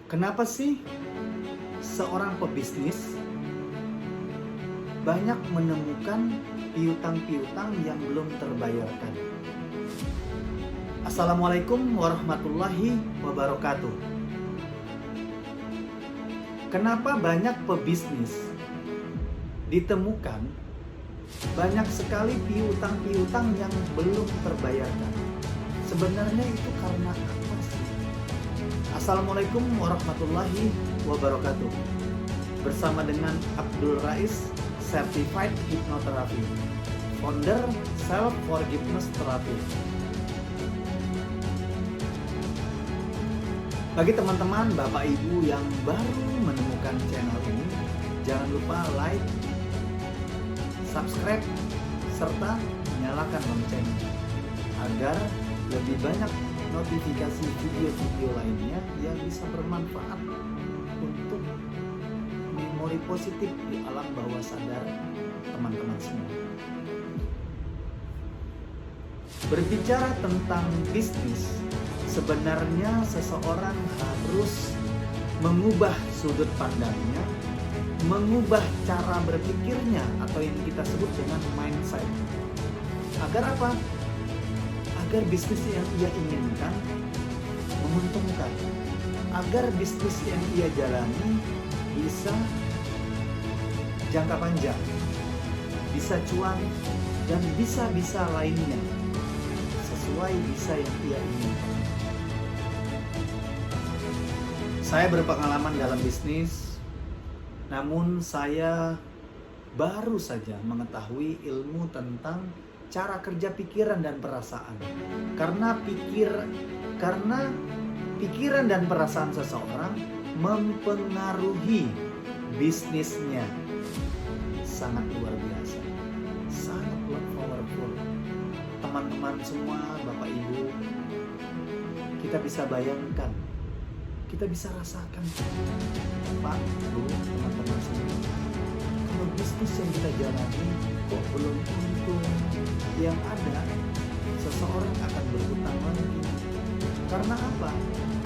Kenapa sih seorang pebisnis banyak menemukan piutang-piutang yang belum terbayarkan? Assalamualaikum warahmatullahi wabarakatuh. Kenapa banyak pebisnis ditemukan banyak sekali piutang-piutang yang belum terbayarkan? Sebenarnya itu karena apa sih? Assalamualaikum warahmatullahi wabarakatuh. Bersama dengan Abdul Rais, Certified Hypnotherapy, founder Self Forgiveness Therapy. Bagi teman-teman, Bapak Ibu yang baru menemukan channel ini, jangan lupa like, subscribe, serta nyalakan loncengnya agar lebih banyak notifikasi video-video lainnya yang bisa bermanfaat untuk memori positif di alam bawah sadar teman-teman semua. Berbicara tentang bisnis, sebenarnya seseorang harus mengubah sudut pandangnya, mengubah cara berpikirnya atau yang kita sebut dengan mindset. Agar apa? Agar bisnis yang ia inginkan menguntungkan, agar bisnis yang ia jalani bisa jangka panjang, bisa cuan, dan bisa lainnya sesuai bisa yang ia inginkan. Saya berpengalaman dalam bisnis, namun saya baru saja mengetahui ilmu tentang cara kerja pikiran dan perasaan. Karena pikiran dan perasaan seseorang mempengaruhi bisnisnya. Sangat luar biasa, sangat powerful. Teman-teman semua, Bapak Ibu, kita bisa bayangkan, kita bisa rasakan, Pak, Bu, teman-teman semua, kalau bisnis yang kita jalani kok belum untung, yang ada seseorang akan berhutang lagi. Karena apa?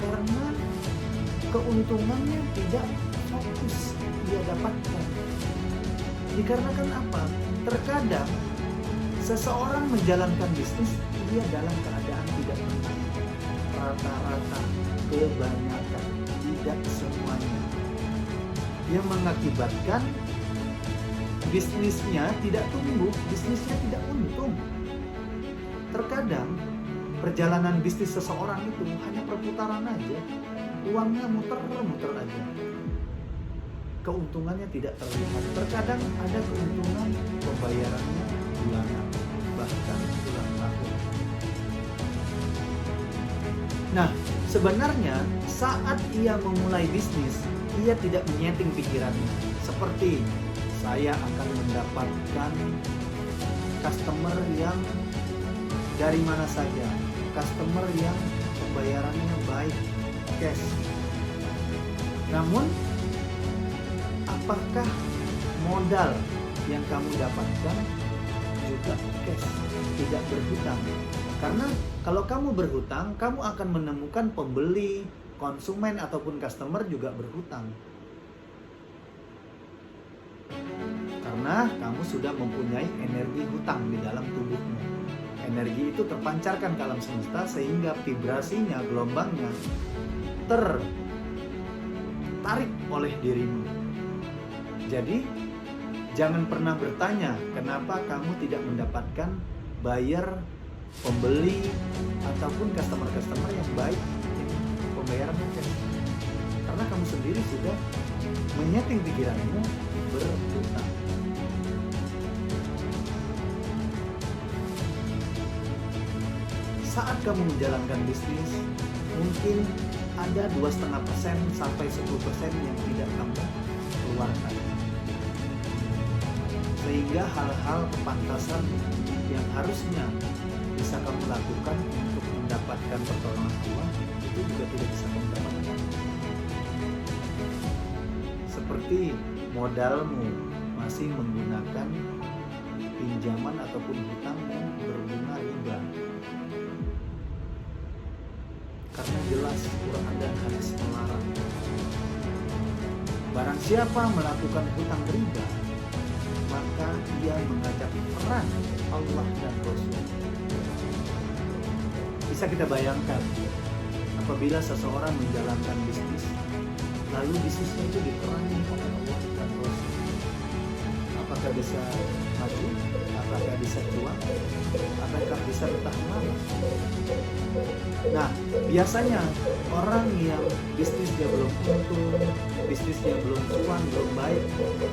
Karena keuntungannya tidak fokus dia dapatkan. Dikarenakan apa? Terkadang seseorang menjalankan bisnis dia dalam keadaan tidak tenang. Rata-rata, kebanyakan, tidak semuanya, yang mengakibatkan bisnisnya tidak tumbuh, bisnisnya tidak untung. Terkadang perjalanan bisnis seseorang itu hanya perputaran aja, uangnya muter-muter aja, keuntungannya tidak terlihat. Terkadang ada keuntungan pembayarannya bulanan, bahkan ulang tahun. Nah, sebenarnya saat ia memulai bisnis, ia tidak menyeting pikirannya seperti saya akan mendapatkan customer yang dari mana saja, customer yang pembayarannya baik, cash. Namun, apakah modal yang kamu dapatkan juga cash, tidak berhutang? Karena kalau kamu berhutang, kamu akan menemukan pembeli, konsumen ataupun customer juga berhutang. Karena kamu sudah mempunyai energi hutang di dalam tubuhmu. Energi itu terpancarkan ke alam semesta sehingga vibrasinya, gelombangnya tertarik oleh dirimu. Jadi, jangan pernah bertanya kenapa kamu tidak mendapatkan buyer, pembeli, ataupun customer-customer yang baik pembayaran cash. Karena kamu sendiri sudah menyeting pikiranmu berhutang. Saat kamu menjalankan bisnis, mungkin ada 2,5% sampai 10% yang tidak kamu keluarkan. Sehingga hal-hal kepantasan yang harusnya bisa kamu lakukan untuk mendapatkan pertolongan Allah itu juga tidak bisa kamu dapatkan. Seperti modalmu masih menggunakan pinjaman ataupun hutang yang berbunga riba. Karena jelas Quran dan hadis melarang Barang siapa melakukan hutang riba, maka ia mengajak perang Allah dan Rasul. Bisa kita bayangkan, apabila seseorang menjalankan bisnis, lalu bisnisnya itu diperangi oleh Allah dan Rasul. Apakah bisa maju? Apakah bisa cuan? Apakah bisa bertahan lama? Nah, biasanya orang yang bisnisnya belum untung, bisnisnya belum cuan, belum baik,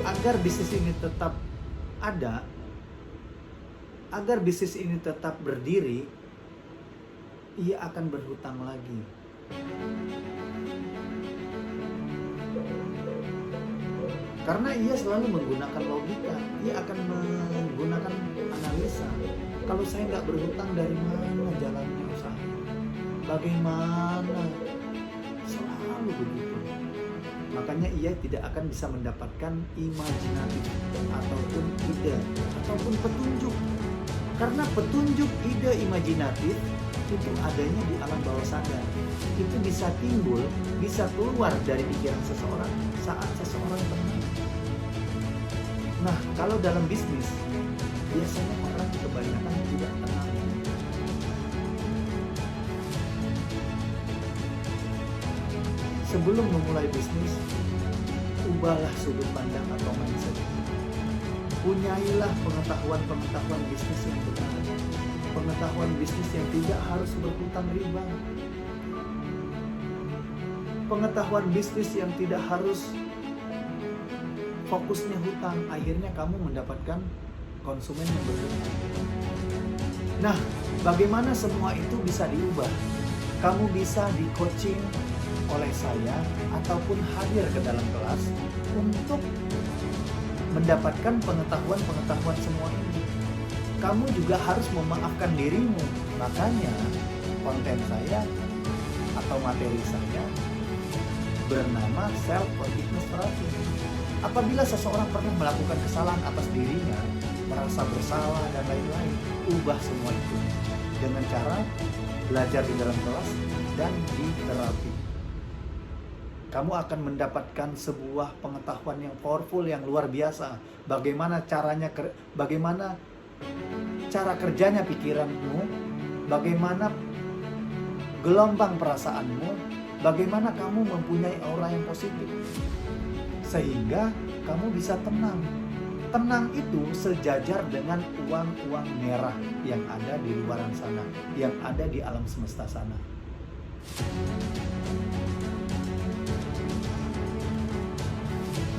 agar bisnis ini tetap ada, agar bisnis ini tetap berdiri, ia akan berhutang lagi. Karena ia selalu menggunakan logika, ia akan menggunakan analisa. Kalau saya nggak berhutang, dari mana jalannya usaha? Bagaimana? Selalu begitu. Makanya ia tidak akan bisa mendapatkan imajinatif ataupun ide ataupun petunjuk. Karena petunjuk, ide, imajinatif itu adanya di alam bawah sadar. Itu bisa timbul, bisa keluar dari pikiran seseorang saat seseorang tenang. Nah, kalau dalam bisnis, biasanya orang kebanyakan tidak tenang. Sebelum memulai bisnis, ubahlah sudut pandang atau mindset. Punyailah pengetahuan bisnis yang benar. Pengetahuan bisnis yang tidak harus berhutang riba. Pengetahuan bisnis yang tidak harus fokusnya hutang. Akhirnya kamu mendapatkan konsumen yang berhutang. Nah, bagaimana semua itu bisa diubah? Kamu bisa di coaching oleh saya ataupun hadir ke dalam kelas untuk mendapatkan pengetahuan semua ini. Kamu juga harus memaafkan dirimu. Makanya konten saya atau materi saya bernama Self Forgiveness Therapy. Apabila seseorang pernah melakukan kesalahan atas dirinya, merasa bersalah dan lain-lain, ubah semua itu dengan cara belajar di dalam kelas dan di terapi. Kamu akan mendapatkan sebuah pengetahuan yang powerful, yang luar biasa. Bagaimana cara kerjanya pikiranmu, bagaimana gelombang perasaanmu, bagaimana kamu mempunyai aura yang positif. Sehingga kamu bisa tenang. Tenang itu sejajar dengan uang-uang merah yang ada di luaran sana, yang ada di alam semesta sana.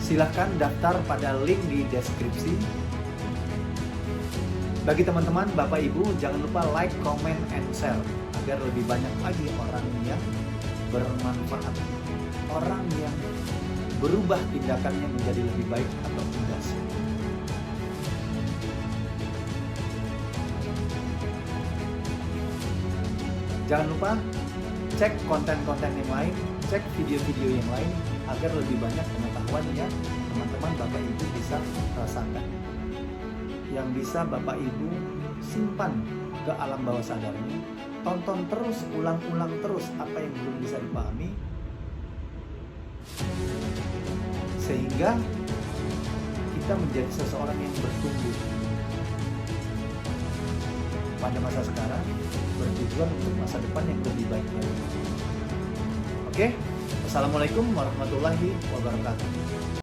Silahkan daftar pada link di deskripsi. Bagi teman-teman, Bapak Ibu, jangan lupa like, comment, and share agar lebih banyak lagi orang yang bermanfaat, orang yang berubah tindakannya menjadi lebih baik atau tidak. Jangan lupa cek konten-konten yang lain, cek video-video yang lain agar lebih banyak pengetahuan yang teman-teman Bapak Ibu bisa rasakan, yang bisa Bapak Ibu simpan ke alam bawah sadarnya. Tonton terus, ulang-ulang terus apa yang belum bisa dipahami, sehingga kita menjadi seseorang yang bertumbuh pada masa sekarang, bertujuan untuk masa depan yang lebih baik lagi. Oke, Assalamualaikum warahmatullahi wabarakatuh.